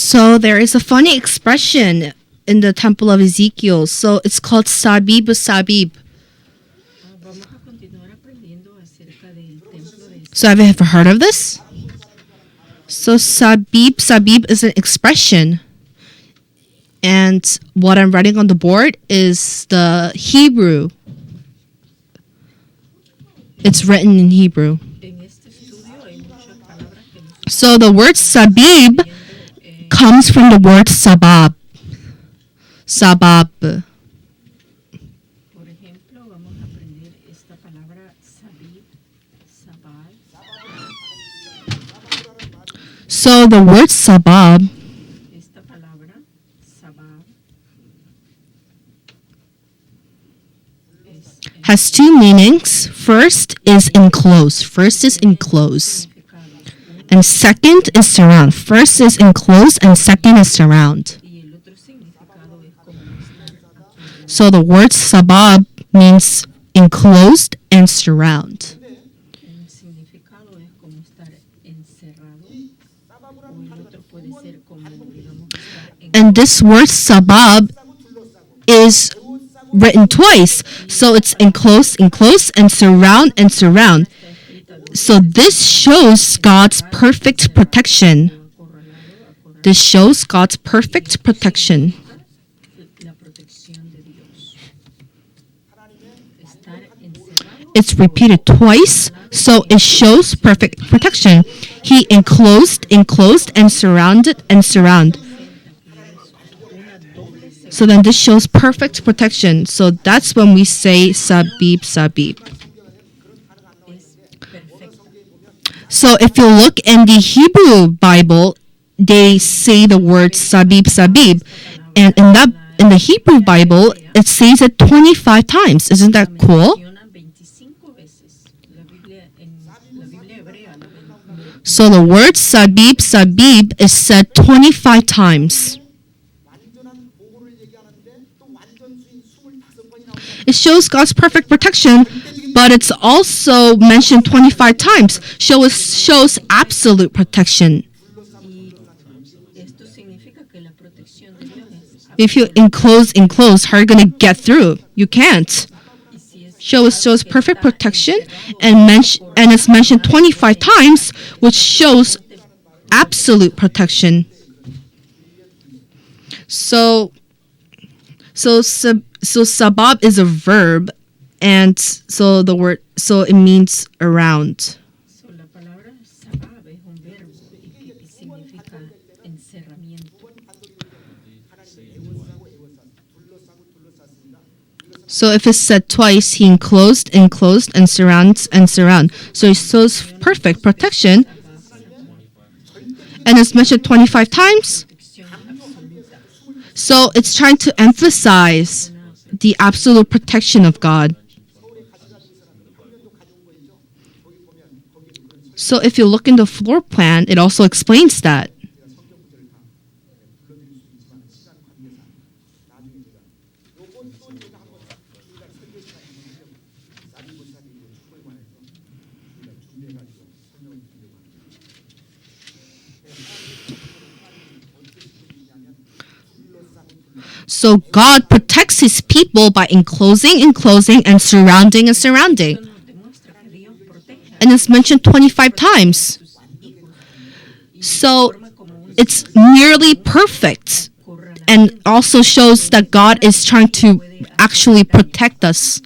So there is a funny expression in the temple of Ezekiel. So it's called Sabib Sabib. Vamos a continuar aprendiendo acerca del templo de So have you ever heard of this? So Sabib Sabib is an expression. And what I'm writing on the board is the Hebrew. It's written in Hebrew. En este estudio hay muchas palabras que nos So the word Sabib están viendo, comes from the word Sabab. Sabab. por ejemplo, vamos a aprender esta palabra sabib, sabal. So the word Sabab Esta palabra sabab es has two meanings. First is enclose. First is enclose. significado And second is surround. First is enclose and second is surround. y el otro significado es como estar aquí. So the word Sabab means enclosed and surround. Un significado es como estar encerrado o el otro puede ser como, digamos, estar en And this word Sabab is written twice. So it's enclosed, enclosed, and surround, and surround. So this shows God's perfect protection. acorralado, This shows God's perfect protection. la protección de Dios. Estar encerrado It's repeated twice, so it shows perfect protection. He enclosed, enclosed, and surrounded, and surround. una doble So then this shows perfect protection. So that's when we say Sabib, Sabib. es perfecta. So if you look in the Hebrew Bible, they say the word Sabib, Sabib. And in the Hebrew Bible, it says it 25 times. Isn't that cool? Menciona 25 veces. La Biblia hebrea la menciona. So the word Sabib, Sabib is said 25 times. It shows God's perfect protection, but it's also mentioned 25 times. Shows absolute protection. Y esto significa que la protección de Dios es If you enclose, how are you going to get through? You can't. y si es Shows perfect protection and it's mentioned 25 times, which shows absolute protection. So sabab is a verb, and so it means around. So, la palabra sabab es un verbo y significa encerramiento. So if it's said twice, he enclosed, enclosed, and surrounds, and surround. So it shows perfect protection, and it's mentioned 25 times. Protección absoluta. So it's trying to emphasize the absolute protection of God. So if you look in the floor plan, it also explains that. So God protects his people by enclosing, enclosing, and surrounding, and surrounding. Esto nos demuestra que Dios protege a And it's mentioned 25 times. sus hijos So forma como un it's nearly perfect, corralado. and also shows that God is trying to actually protect us.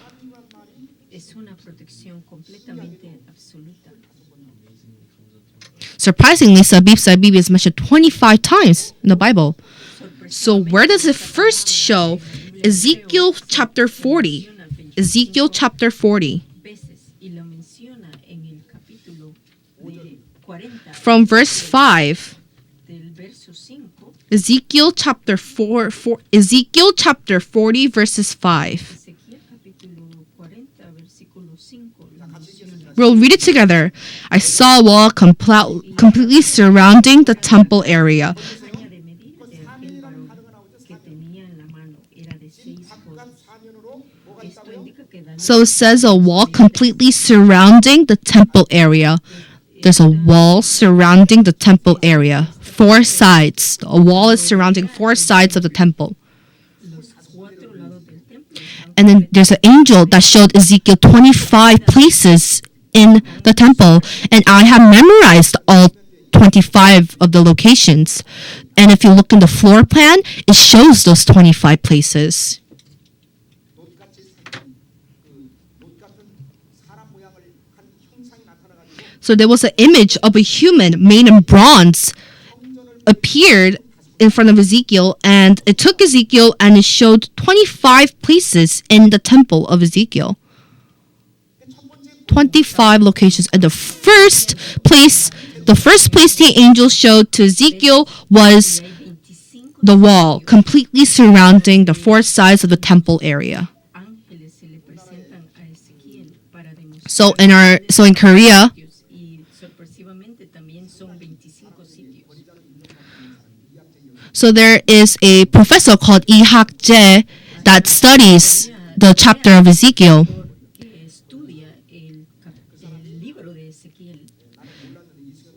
Es una protección completamente absoluta. Surprisingly, Sabib Sabib is mentioned 25 times in the Bible. So where does it first show? Ezekiel chapter 40. Ezekiel chapter 40. Veces y lo menciona en el capítulo de 40 From verse 5. del verso 5. Ezekiel chapter Ezekiel chapter 40 verses 5. Ezequiel capítulo 40 versículo 5 lo menciona. We'll read it together. I saw a wall completely surrounding the temple area. La de medida de aquel varón que tenía en la mano era de 6 codos. Esto indica que Daniel So it says a wall completely surrounding the temple area. There's a wall surrounding the temple area. 4 sides. A wall is surrounding 4 sides of the temple. los 4 lados del templo estaban And then there's an angel that showed Ezekiel 25 places in the temple. And I have memorized all 25 of the locations. And if you look in the floor plan, it shows those 25 places. So there was an image of a human made in bronze appeared in front of Ezekiel, and it took Ezekiel and it showed 25 places in the temple of Ezekiel. 25 locations. And the first place the angel showed to Ezekiel was 25 the wall, completely surrounding the 4 sides of the temple area. ángeles se le presentan a Ezequiel para So demostrar in Korea, sitios, y sorpresivamente también son 25 sitios. so there is a professor called Lee Hak-jae that studies the chapter of Ezekiel. Que estudia el libro de Ezequiel.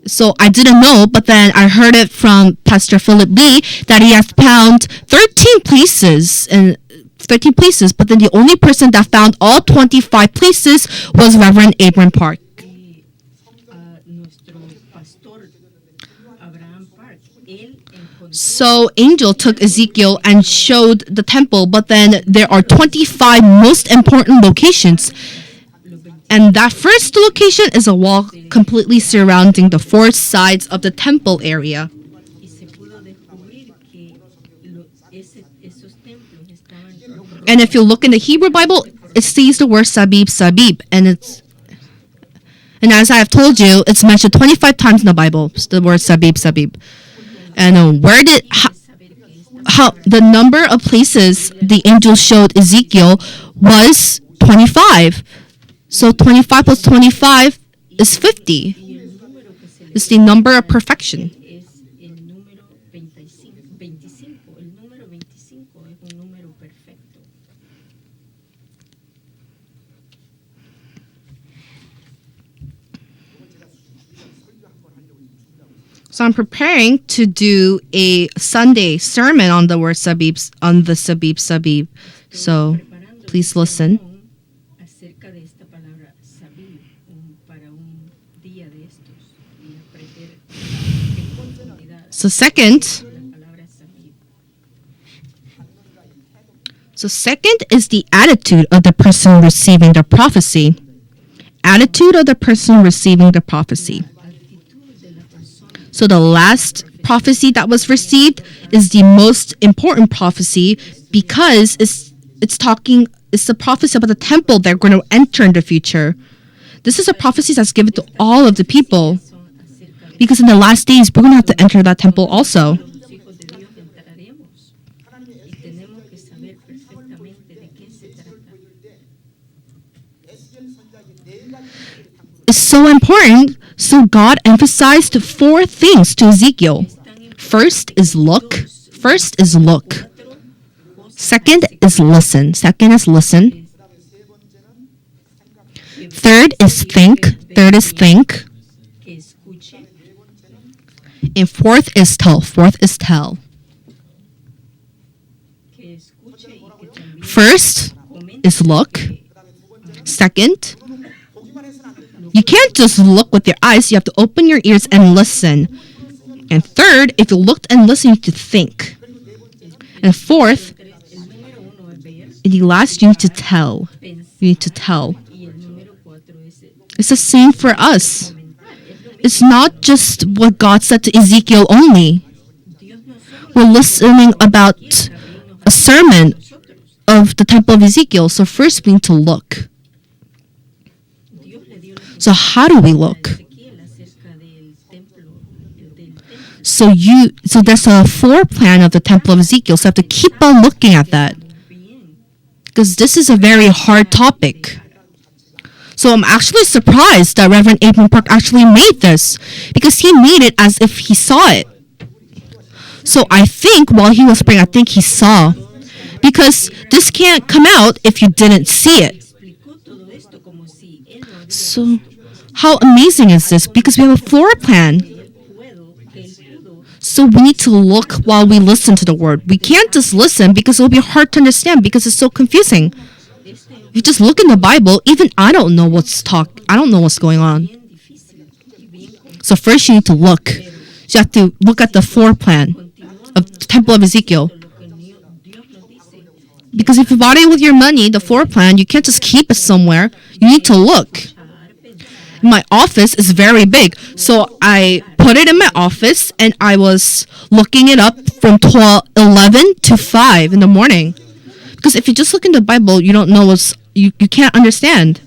So I didn't know, but then I heard it from Pastor Philip Lee that he has found 13 places, but then the only person that found all 25 places was Reverend Abram Park. Y nuestro pastor Abraham Park, él encontró So Angel took Ezekiel and showed the temple, but then there are 25 most important locations. los 20 And that first location is a wall completely surrounding the 4 sides of the temple area. y se pudo descubrir que esos templos estaban And if you look in the Hebrew Bible, it says the word Sabib, Sabib, and as I have told you, it's mentioned 25 times in the Bible, the word Sabib, Sabib. And saber que how the number of places the angel showed Ezekiel was 25. So 25 plus 25 is 50. y el número que se le It's the number of perfection. es el número 25. El número 25 es un número perfecto. So I'm preparing to do a Sunday sermon on the word Sabib, on the Sabib, Sabib. So Preparando please un listen. sermón acerca de esta palabra sabí para un día de estos y aprender en profundidad So second, la palabra sabí. second is the attitude of the person receiving the prophecy. Attitude of the person receiving the prophecy. Actitud de la persona So the last prophecy that was received is the most important prophecy because it's the prophecy about the temple they're going to enter in the future. This is a prophecy that's given to all of the people son acerca de because in the last days we're going to have to enter that temple also. los hijos de Dios entraremos y tenemos que saber perfectamente de qué se trata. It's so important. So God emphasized 4 things to Ezekiel. First is look. First is look. Second is listen. Second is listen. Third is think. Third is think. Que escuche, And fourth is tell. Fourth is tell. que escuche y que también First comente. is look. Second, you can't just look with your eyes. You have to open your ears and listen. And third, if you looked and listened, you have to think. And fourth, El número 1 es ver, and the last, you need to tell. pensar, You need to tell. y el número 4 es It's the same for us. comentar. Es lo mismo. It's not just what God said to Ezekiel only. Dios no solo We're listening about también nos a sermon nosotros. of the temple of Ezekiel. So first we need to look. Dios le dio la So how do we look? Ezequiel acerca del templo, del templo. So there's a floor plan of the temple of Ezekiel. So I have to keep on looking at that Bien, because this is a very hard topic. So I'm actually surprised that Reverend Abram Park actually made this because he made it as if he saw it. So I think while he was praying, I think he saw because this can't come out if you didn't see it. explicó todo esto como si él no había So, How amazing is this? Because we have a floor plan. él pudo So we need to look while we listen to the word. We can't just listen because it'll be hard to understand because it's so confusing. este If you just look in the Bible, even I don't know I don't know what's going on. bien difícil y bien So first you need to look. You have to look at the floor plan continuando of the temple of Ezekiel. lo que Dios nos dice. Because if you bought it with your money, the floor plan, you can't just keep it somewhere. You need to look. Pensar, My office is very big, so I put it in my office and I was looking it up from 11 to 5 in the morning. Because if you just look in the Bible, you don't know you can't understand.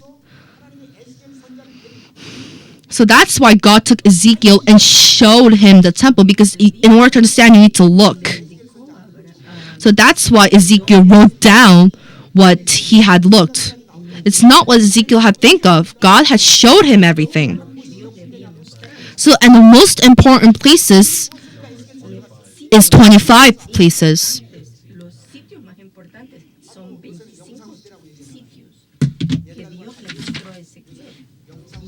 So that's why God took Ezekiel and showed him the temple, because in order to understand, you need to look. So that's why Ezekiel wrote down what he had looked. It's not what Ezekiel had think of. God had showed him everything. So, and the most important places is 25 places. los sitios más importantes son 25 sitios que Dios le mostró a Ezequiel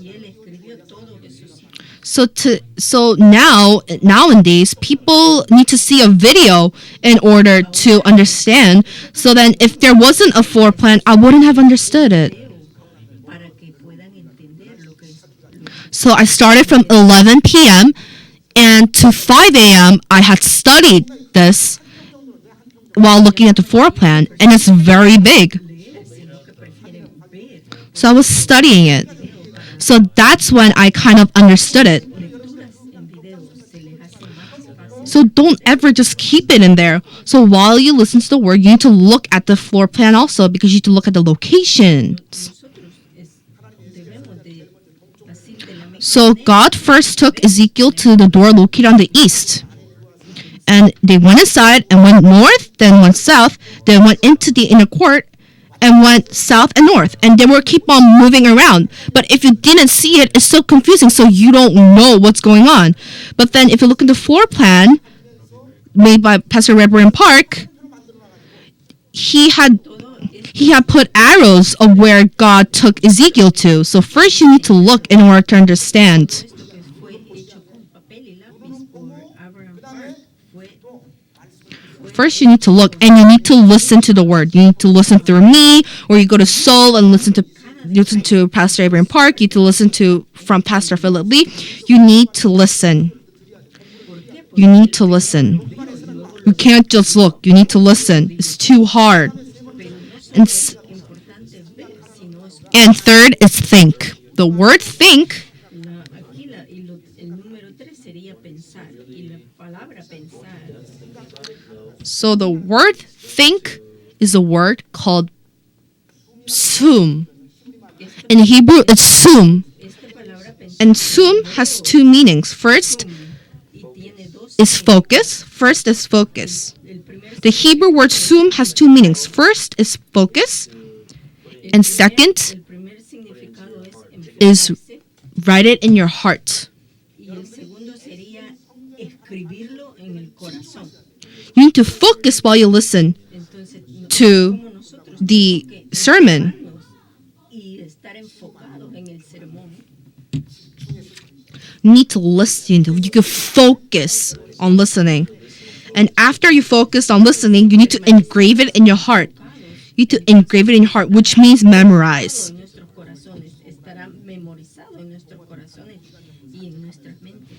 y él escribió todos esos sitios. So nowadays people need to see a video in order to understand. So then if there wasn't a floor plan, I wouldn't have understood it. Para que puedan entender lo que es So I started from 11 p.m. and to 5 a.m. I had studied this while looking at the floor plan, and it's very big. leer, sino que prefieren ver So I was studying it. So that's when I kind of understood it. lecturas en video, se les hace más fácil. So don't ever just keep it in there. So while you listen to the word, you need to look at the floor plan also, because you need to look at the locations. Nosotros debemos de así de la misma So God first took Ezekiel to the door located on the east. And they went inside and went north, then went south, then went into the inner court and went south and north. And they were keep on moving around. But if you didn't see it, it's so confusing, so you don't know what's going on. But then if you look at the floor plan made by Pastor Reverend Park, he had put arrows of where God took Ezekiel to. So first you need to look in order to understand. esto que fue hecho con papel y lápiz por Abraham Park fue First, you need to look and you need to listen to the word. You need to listen through me, or you go to Soul and listen to Pastor Abraham Park. You need to listen to from Pastor Philip Lee. You need to listen. You need to listen. You can't just look. You need to listen. It's too hard. And, importante ver, sino es and third is think. The word think aquí el número 3 sería pensar y la palabra pensar So the word think is a word called sum. In Hebrew, it's sum. esta palabra pensar And sum has two meanings. First y tiene dos is focus. First is focus. el primer The Hebrew word sum has two meanings. First is focus, and second el primer significado is enfocarse write it in your heart. y el segundo sería escribirlo en el corazón. You need to focus while you listen Entonces, to como nosotros the tenemos que sermon. enfocarnos y estar enfocados en el sermón, You need to listen. You can focus on listening. And after you focus on listening, you need to engrave it in your heart. You need to engrave it in your heart, which means memorize. en nuestros corazones, estará memorizado en nuestros corazones y en nuestras mentes.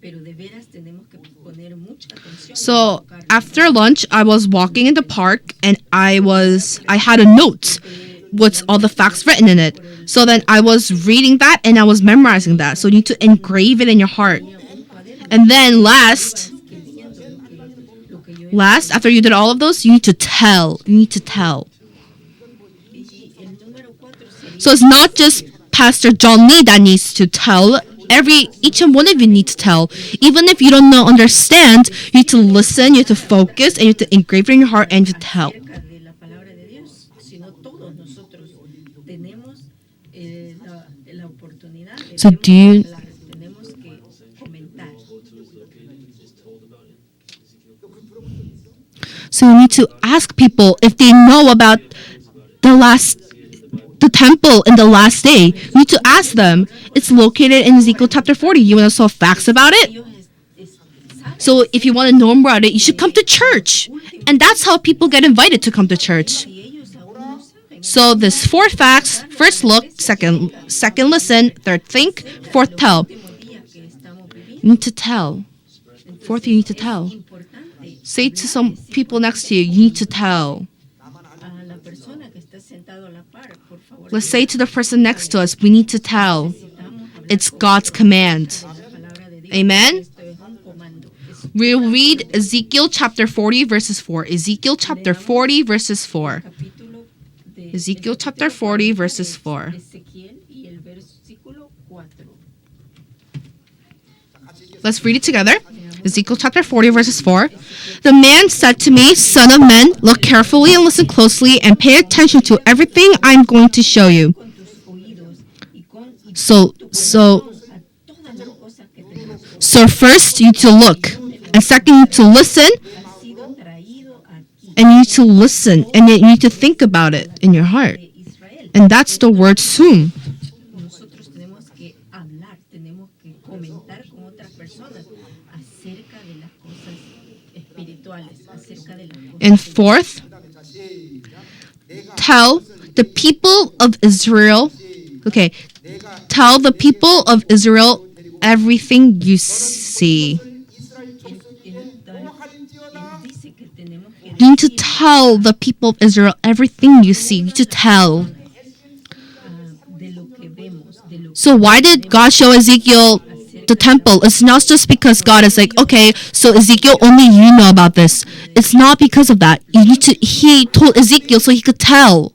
Pero de veras tenemos que poner mucha atención. So after lunch, I was walking in the park and I had a note with all the facts written in it. So then I was reading that and I was memorizing that. So you need to engrave it in your heart. And then last, after you did all of those, you need to tell. You need to tell. Y el número 4 sería So it's not just Pastor John Lee that needs to tell. Each and one of you need to tell. Even if you don't understand, you need to listen, you have to focus, and you have to engrave it in your heart and you have to tell. acerca de la palabra de Dios, sino todos nosotros tenemos la oportunidad de So do you- hablar, tenemos que comentar. So you need to ask people if they know about the last the temple in the last day, you need to ask them. It's located in Ezekiel chapter 40. You want to solve facts about it? So if you want to know more about it, you should come to church. And that's how people get invited to come to church. So there's 4 facts. First look, second listen, third think, fourth tell. You need to tell. Fourth, you need to tell. Say to some people next to you, you need to tell. Let's say to the person next to us, we need to tell. It's God's command. Amen? We'll read Ezekiel chapter 40 verses 4. Ezekiel chapter 40 verses 4. Ezekiel chapter 40 verses 4. Let's read it together. Ezekiel chapter 40 verses 4. The man said to me, Son of man, look carefully and listen closely and pay attention to everything I'm going to show you. So first you need to look. And second, you need to listen. And you need to listen. And you need to think about it in your heart. And that's the word sum. And fourth, tell the people of Israel, tell the people of Israel everything you see. You need to tell the people of Israel everything you see. You need to tell. So why did God show Ezekiel the temple? It's not just because God is like, okay, so Ezekiel, only you know about this. It's not because of that. He told Ezekiel so he could tell.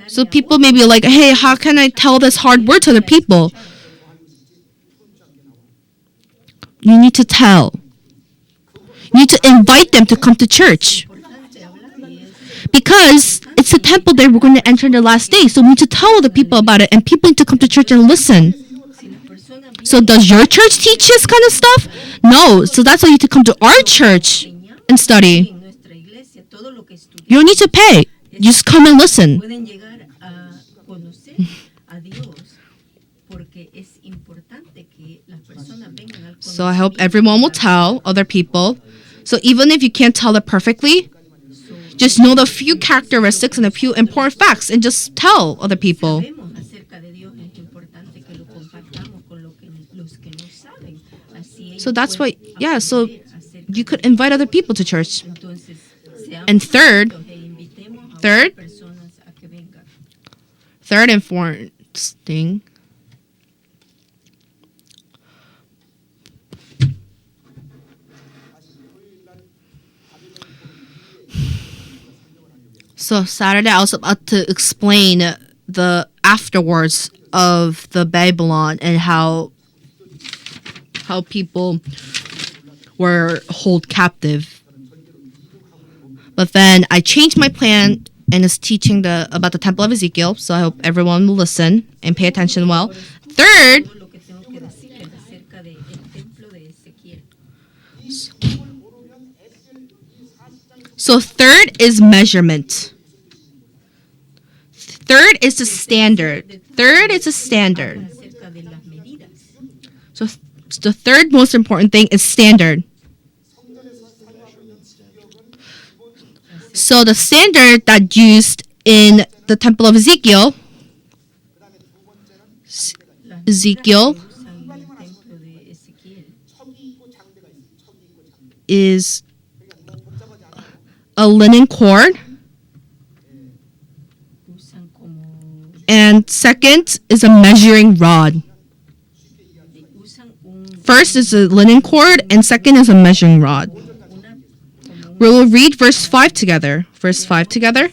So people may be like, hey, how can I tell this hard word to other people? You need to tell. You need to invite them to come to church. Because it's a temple that we're going to enter in the last day. So we need to tell other people about it. And people need to come to church and listen. So does your church teach this kind of stuff? No. So that's why you need to come to our church and study. You don't need to pay. Just come and listen. So I hope everyone will tell other people. So even if you can't tell it perfectly, just know the few characteristics and a few important facts and just tell other people. So that's why, so you could invite other people to church. And third important thing. So Saturday I was about to explain the afterwards of the Babylon and how people were held captive. But then I changed my plan and is teaching about the Temple of Ezekiel. So I hope everyone will listen and pay attention well. Third, so third is measurement. Third is the standard. So the third most important thing is standard. So the standard that used in the Temple of Ezekiel is a linen cord. And second is a measuring rod. First is a linen cord, and second is a measuring rod. We will read verse 5 together. Verse 5 together.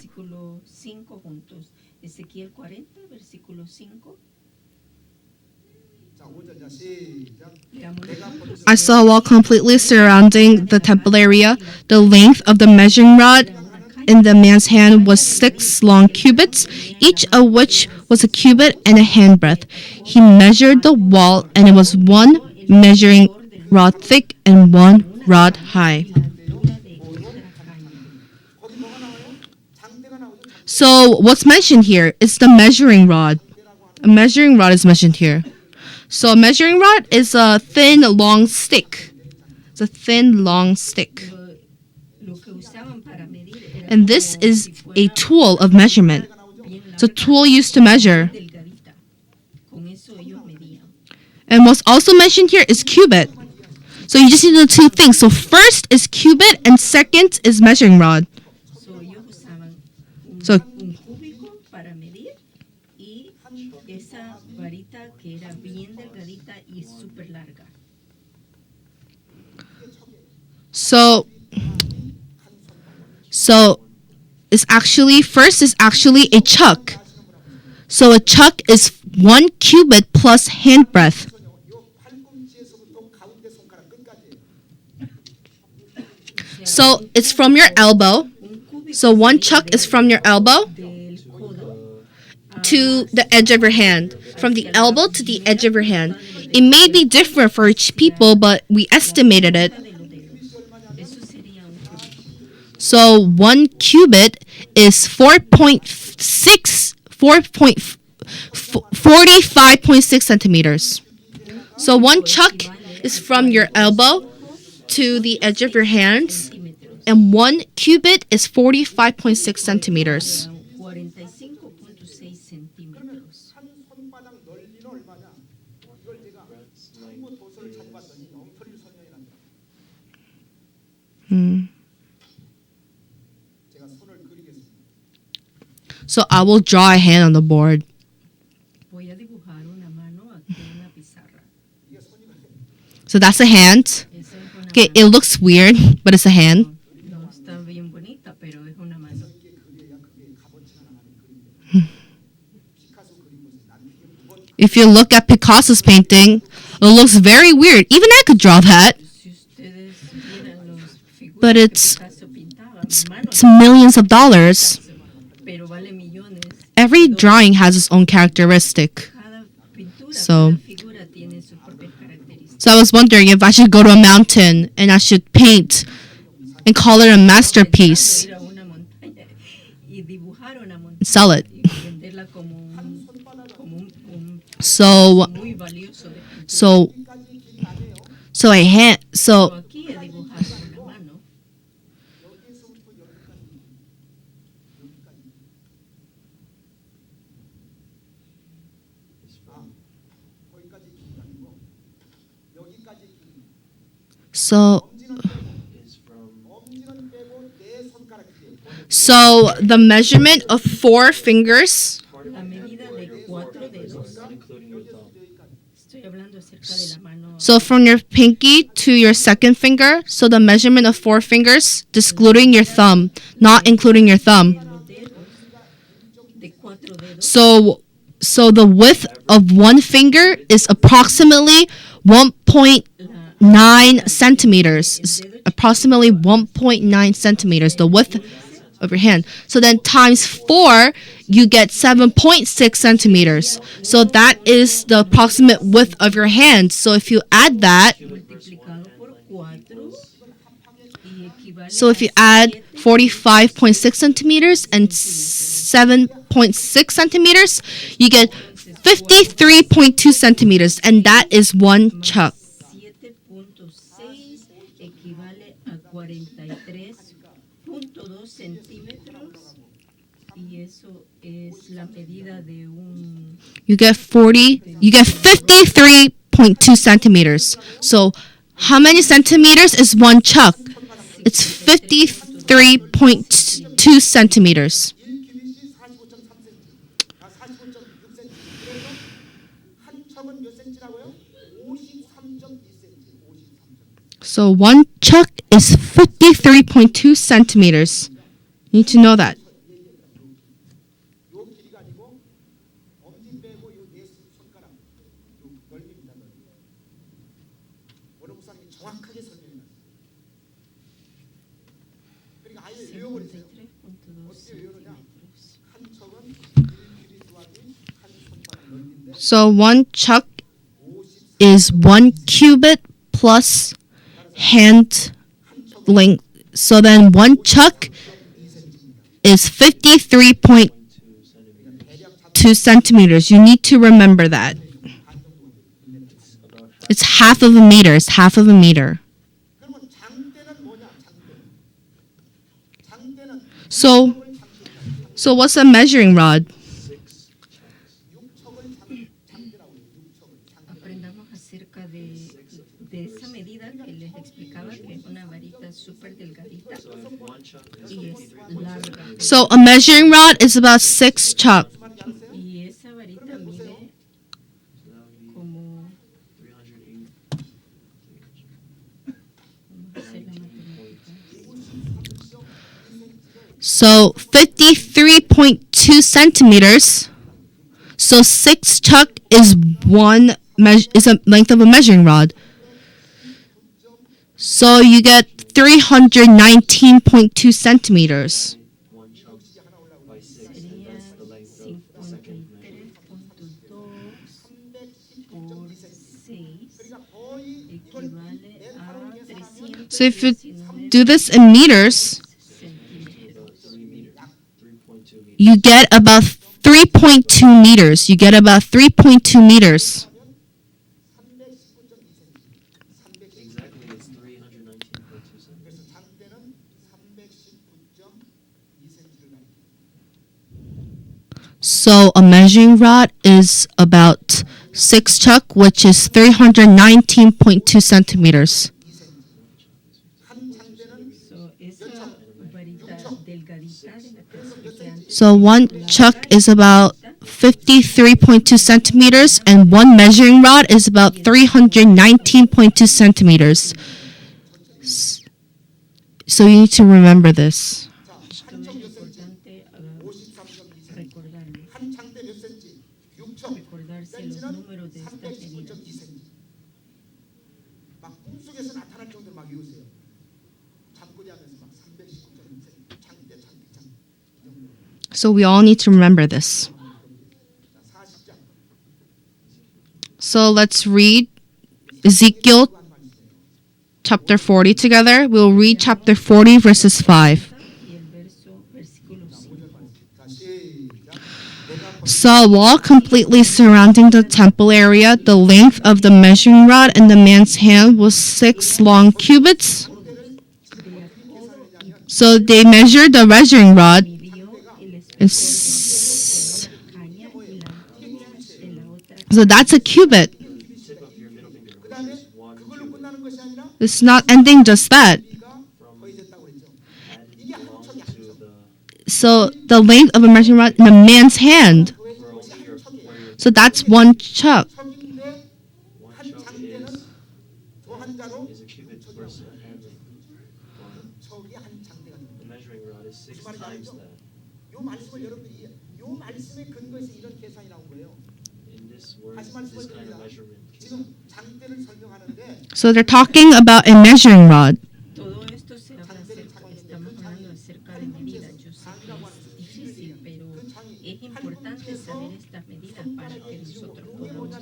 I saw a wall completely surrounding the temple area. The length of the measuring rod in the man's hand was 6 long cubits, each of which was a cubit and a handbreadth. He measured the wall, and it was one measuring rod thick and 1 rod high. So what's mentioned here is the measuring rod. A measuring rod is mentioned here. So a measuring rod is a thin, long stick. It's a thin, long stick. And this is a tool of measurement. It's a tool used to measure. And what's also mentioned here is cubit. So you just need the two things. So first is cubit and second is measuring rod. So So it's actually first is actually a chuck. So a chuck is 1 cubit plus hand breadth. So it's from your elbow. So 1 chuck is from your elbow to the edge of your hand. From the elbow to the edge of your hand. It may be different for each people, but we estimated it. So 1 cubit is 45.6 centimeters. So 1 chuck is from your elbow to the edge of your hands, and 1 cubit is 45.6 centimeters. So I will draw a hand on the board. So that's a hand. Okay, it looks weird, but it's a hand. If you look at Picasso's painting, it looks very weird. Even I could draw that. But it's millions of dollars. Every drawing has its own characteristic. So I was wondering if I should go to a mountain and I should paint and call it a masterpiece. Sell it. So the measurement of 4 fingers. So from your pinky to your second finger, so the measurement of 4 fingers, excluding your thumb, not including your thumb. So the width of 1 finger is approximately 1.9 centimeters. It's approximately 1.9 centimeters, the width of your hand. So then times 4, you get 7.6 centimeters. So that is the approximate width of your hand. So if you add that, so if you add 45.6 centimeters and 7.6 centimeters, you get 53.2 centimeters, and that is 1 chuck. You get 53.2 centimeters. So how many centimeters is 1 chuck? It's 53.2 centimeters. So 1 chuck is 53.2 centimeters. You need to know that. So 1 chuck is 1 cubit plus hand length. So then one chuck is 53.2 centimeters. You need to remember that. It's half of a meter. It's half of a meter. So what's a measuring rod? Aprendamos acerca de esa medida que les explicaba, que es una varita súper delgadita y es larga. So a measuring rod is about 6 chuck. Y esa varita mide como... Vamos a hacer la matemática. So 53.2 centimeters. So 6 chuck is is a length of a measuring rod. So you get 319.2 centimeters. Sería 53.2 por 6 equivale a So if you do this in meters, you get about 3.2 meters. You get about 3.2 meters. Exactly, it's 319.2 centimeters. So a measuring rod is about 6 chuck, which is 319.2 centimeters. So esa varita delgadita de la que expliqué antes. So one chuck is about 53.2 centimeters, and one measuring rod is about 319.2 centimeters. So you need to remember this. Esto es importante recordarlo. Recordarse los números de estas medidas. 막 꿈속에서 나타날 정도로 막 외우세요. 잠꼬대 하면서 막 319.2cm 장대. So we all need to remember this. 40장. So let's read Ezekiel chapter 40 together. We'll read chapter 40 verses 5. Y el versículo 5. 자, 시작. 내가 Saw a wall completely surrounding the temple area. The length of the measuring rod in the man's hand was 6 long cubits. So they measured the measuring rod. Midió el It's, caña y la de la otra. so that's a cubit. Tip of your middle finger 그다음에 is 1 그걸로 cubit. 끝나는 것이 아니라 It's not ending just that. 네가 더해졌다고 그랬죠. Added 이게 한 along 척이 한 to 척. the So the length of a measuring rod in a man's hand. for only your where your So that's one chuck. 척인데 one 한 chuck 장대는 더 한자로 is a cubit versus a hand length. One. 척이 한 장대가 됩니다. The measuring rod is 6 times that. 요 말씀을 여러분이 요 말씀에 근거해서 이런 계산이 나온 거예요. In this word, 다시 말씀을 this kind of 드립니다. measurement came. 지금 장대를 설명하는데 So they're talking about a measuring rod. Todo esto se habla acerca, estamos hablando acerca de medidas. Yo sé que es difícil, pero es importante saber estas medidas para que nosotros podamos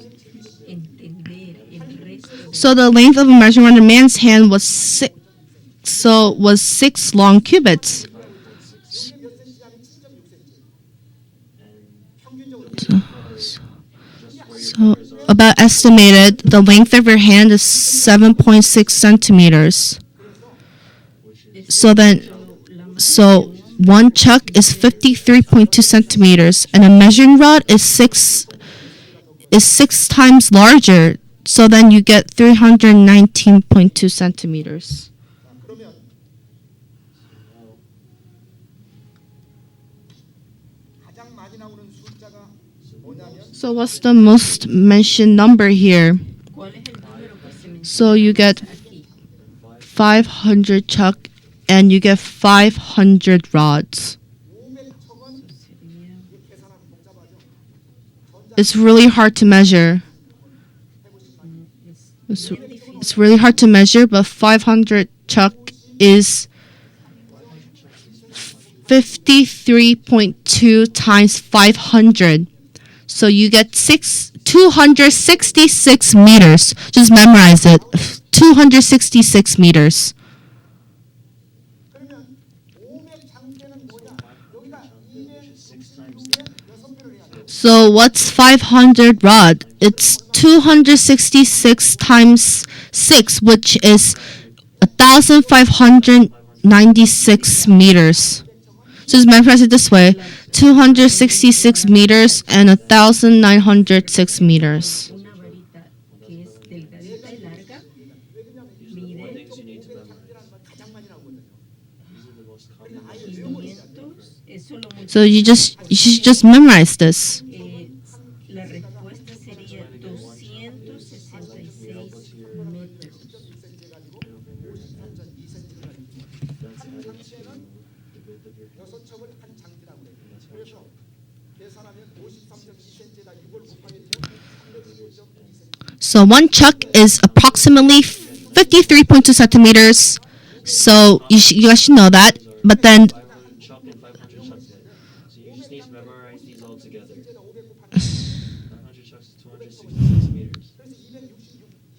entender el resto. So the length of a measuring rod in a man's hand was 6 long cubits. 이게 몇 cm냐면 7.6cm. And 평균적으로 just where your So fingers are, about estimated, the length of your hand is 7.6 centimeters. which is So then, so one chuck is 53.2 centimeters, and a measuring rod is 6 times larger. So then you get 319.2 centimeters. 자, 그러면 가장 많이 나오는 숫자가 뭐냐면 So what's the most mentioned number here? ¿Cuál es el número que se menciona So you get aquí? 500 chuck, and you get 500 rods. 500척은 Sería 계산하면 복잡하죠. It's really hard to measure. It's really hard to measure, but 500 chuck is 53.2 times 500. So you get 2 266 meters. Just memorize it. 266 meters. 그러면 500 장대는 뭐냐? 여기다 266에 6배를 해야 돼. So what's 500 rod? It's 266 times 6, which is 1,596 meters. So just memorize it this way. 266 meters and 1,906 meters. Una varita que es delgadita y larga mide Things you need to memorize. 가장 많이 나오거든요. These are the most common. 500, eso lo So you should just memorize this. la respuesta sería 266 metros. That's added to the width of your hand. 6척을 한 장대라고 그래요. 그래서 계산하면 53.2cm에다 6을 곱하면 325.2cm. So one chuck is approximately 53.2 centimeters. So you guys should know that. But then 500 chuck and 500 chucks. So you just need to memorize these all together. 500 chucks is 266 meters. 그래서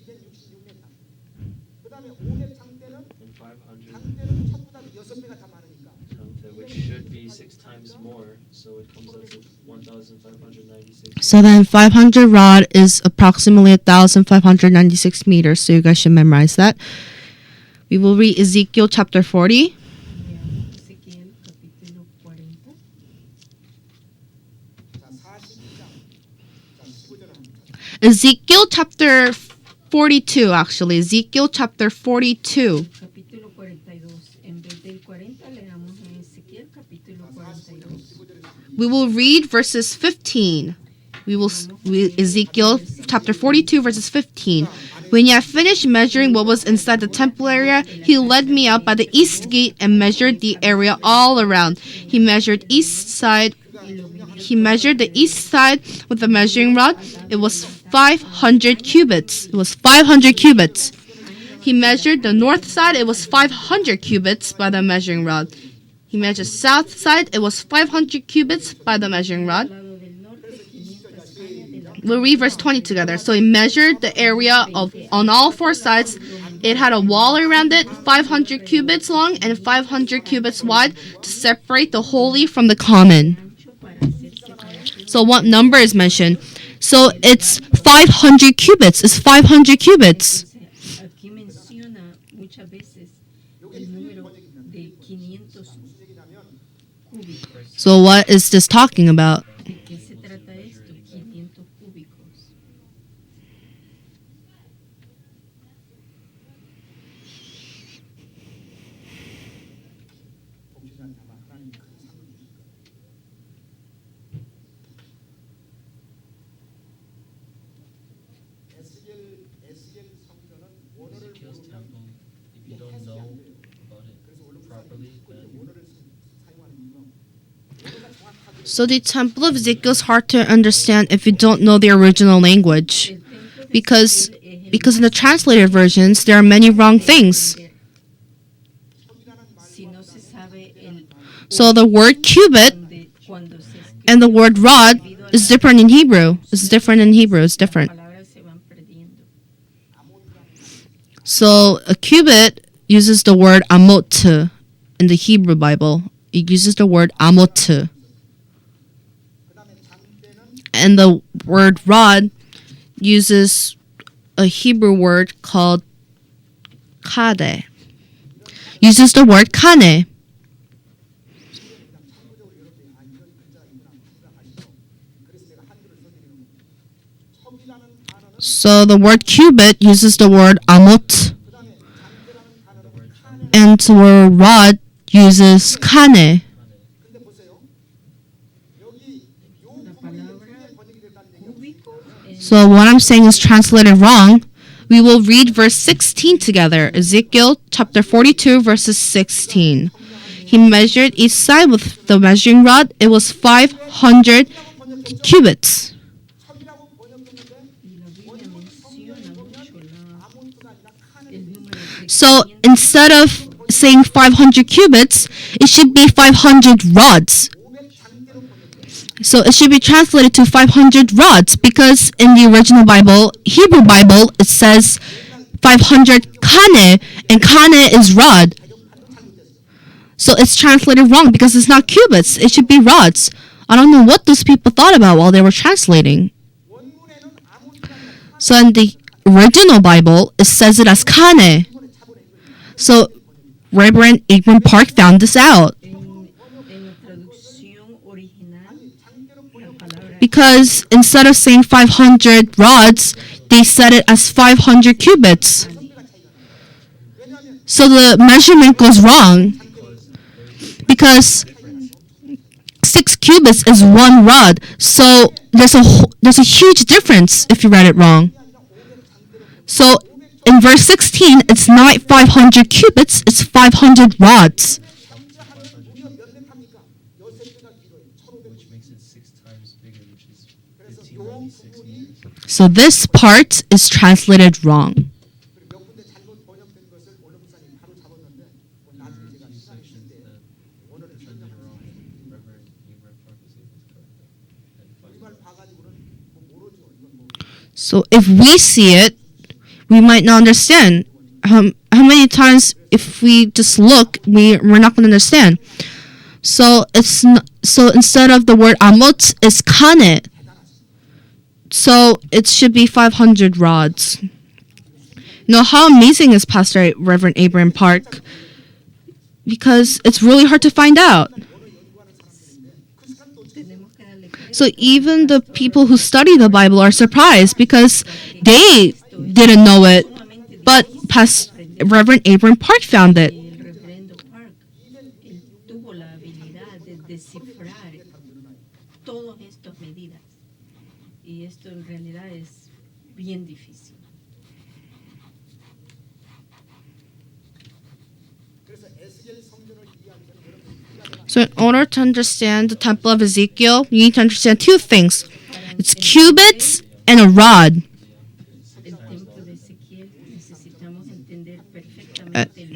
266m. 그다음에 500 장대는 And 500 장대는 척보다 6배가 더 많으니까 chunk, which should be 6 times more. So it comes out to 1,596. So then 500 rod is approximately 1,596 meters. So you guys should memorize that. We will read Ezekiel chapter 40. Veamos Ezequiel capítulo 40. 자 42장 자 15절을 합니다. Ezekiel chapter 42, actually. Ezekiel chapter 42. Capítulo 42. En vez del 40 leamos en Ezequiel capítulo 42. We will read verses 15. Ezekiel chapter 42, verses 15. When he had finished measuring what was inside the temple area, he led me out by the east gate and measured the area all around. He measured the east side with a measuring rod. It was 500 cubits. It was 500 cubits. He measured the north side. It was 500 cubits by the measuring rod. He measured south side. It was 500 cubits by the measuring rod. Lado del norte 500 cañas de la We'll read verse 20 together. So he measured the area on all four sides. It had a wall around it, 500 cubits long and 500 cubits wide, to separate the holy from the common. ancho para hacer separación. So what number is mentioned? So it's 500 cubits. It's 500 cubits. Entonces, aquí menciona muchas veces el número de 500 cúbicos. So what is this talking about? ¿De qué se trata esto? 500 cúbicos. 복지자는 아마 하나님 큰 상을 주실 거예요. 에스겔 성전은 원어를 Ezekiel's 모르면 temple, if you don't know about it 그래서 원어를 properly, then 원어를 사용하는 이유는 원어가 정확하게 So the temple of Ezekiel is hard to understand if you don't know the original language. El templo de Because Ezequiel es el because in the translated versions there are many wrong things. 척이라는 말 Si no se sabe el So the word cubit cuando se escribe and the word rod is different in Hebrew. It's different in Hebrew. It's different. palabras se van perdiendo. So a cubit uses the word amot in the Hebrew Bible. It uses the word amot. 그다음에 장대는 And the word rod uses a Hebrew word called kade. Uses the word kane. 참고적으로 여러분이 이런 글자 이거나 생각하시죠. 그래서 내가 한글을 써드리는 겁니다. 척이라는 단어는 So the word cubit uses the word amot. 그다음에 장대라는 단어는 칸에 And the word rod uses kane. 근데 보세요. 여기 요 La 부분이 palabra 크게 번역이 됐다는 얘기가 cúbico es So what I'm saying is translated wrong. We will read verse 16 together. Ezekiel chapter 42 verses 16. He measured each side with the measuring rod. It was 500 cubits. 척이라고 번역했는데 y la Biblia menciona mucho 아몬트가 아니라 칸에 el número de So instead of saying 500 cubits, it should be 500 rods. 500 장대로 번역돼요. So it should be translated to 500 rods because in the original Bible, Hebrew Bible, it says 500 kane, and kane is rod. So it's translated wrong because it's not cubits. It should be rods. I don't know what those people thought about while they were translating. So in the original Bible, it says it as kane. So Reverend Abram Park found this out. En la traducción original, la palabra Because instead of saying 500 rods, they said it as 500 cubits. So the measurement goes wrong. Because 6 cubits is 1 rod. So there's a huge difference if you read it wrong. So in verse 16, it's not 500 cubits, it's 500 rods. which makes it 6 times bigger, which is 1596 meters. So this part is translated wrong. 몇 군데 잘못 번역된 것을 오늘 목사님 바로 잡았는데 나중에 제가 Few 시간이 있을 sections 때 that 원어를 translated 설명을 wrong. Reverend Abraham Park was able to correct that and find 우리말 out. 봐가지고는 모르죠. 이건 So if we see it, we might not understand. How many times if we just look, we're not going to understand. So so instead of the word amot, it's kane. So it should be 500 rods. You know how amazing is Pastor Reverend Abraham Park? Because it's really hard to find out. tenemos que darle crédito So even the people who study the Bible are surprised because they didn't know it, but Reverend Abraham Park found it. el reverendo Park. Él tuvo la habilidad de descifrar todas estas medidas. Y esto en realidad es bien difícil. 그래서 에스겔 성전을 이해하기 전에 여러분 So in order to understand the Temple of Ezekiel, you need to understand 2 things. It's cubits and a rod. El templo de Ezequiel necesitamos entender perfectamente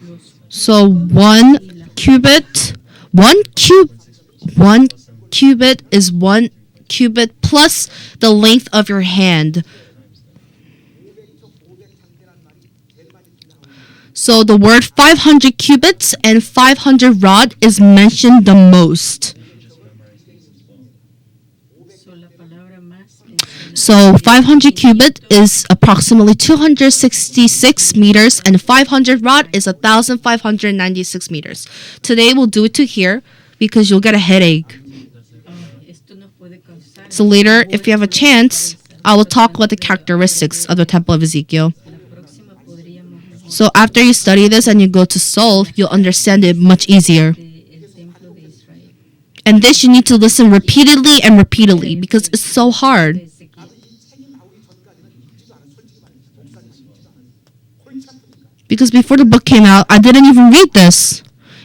los So 1 cubit, 1 cubit is 1 cubit plus the length of your hand. So the word 500 cubits and 500 rod is mentioned the most. so la palabra más mencionada. So 500 cubit is approximately 266 meters and 500 rod is 1,596 meters. Today we'll do it to here because you'll get a headache. Esto nos puede causar So later, if you have a chance, I will talk about the characteristics of the Temple of Ezekiel. la próxima podríamos mejor So after you study this and you go to Seoul, you'll understand it much easier. el templo de Israel. And this you need to listen repeatedly and repeatedly because it's so hard. De Ezequiel. 이 책이 나오기 전까지는 읽지도 않은 솔직히 말해서 목사님 읽지도 않은 골치 아프니까 Because before the book came out, I didn't even read this.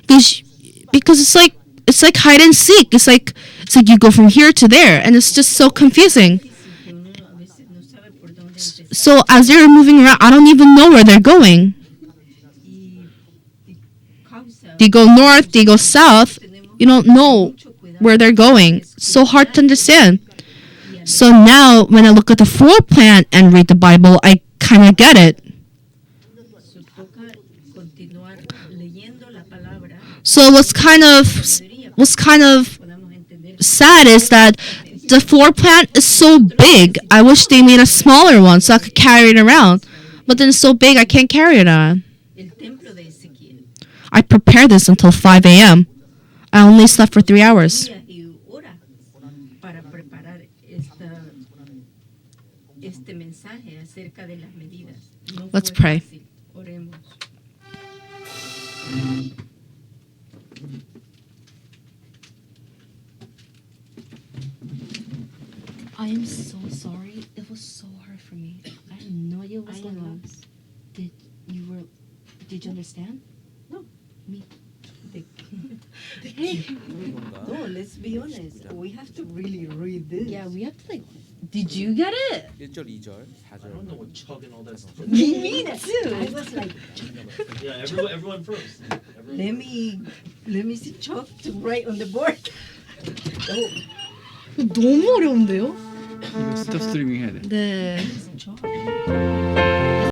Because it's like hide and seek. It's like you go from here to there and it's just so confusing. Que uno a veces no sabe por dónde empezar. So as they're moving around, I don't even know where they're going. Y causa They go north, they go south. You don't know mucho cuidado. where they're going. It's so hard to understand. So now when I look at the floor plan and read the Bible, I kind of get it. So toca continuar leyendo la palabra. So what's kind of Podamos entender sad is that the floor plan is so big. I wish they made a smaller one so I could carry it around. But then it's so big I can't carry it on. el templo de Ezequiel. I prepared this until 5 a.m. I only slept for 3 hours. Días y horas para preparar este mensaje acerca de las medidas. No Let's fue pray. fácil. Oremos. I am so sorry. It was so hard for me. I had no idea what was going on. Did you understand? No, let's be honest. We have to really read this. Yeah, we have to like. Did you get it? 1절, 2절, I 4절. don't know what chug and all that stuff. Me too. I was like, Yeah, everyone froze. Everyone let me see chalk to write on the board. 너무 어려운데요? 이거 스톱 스트리밍 해야 돼. 네. 좋아.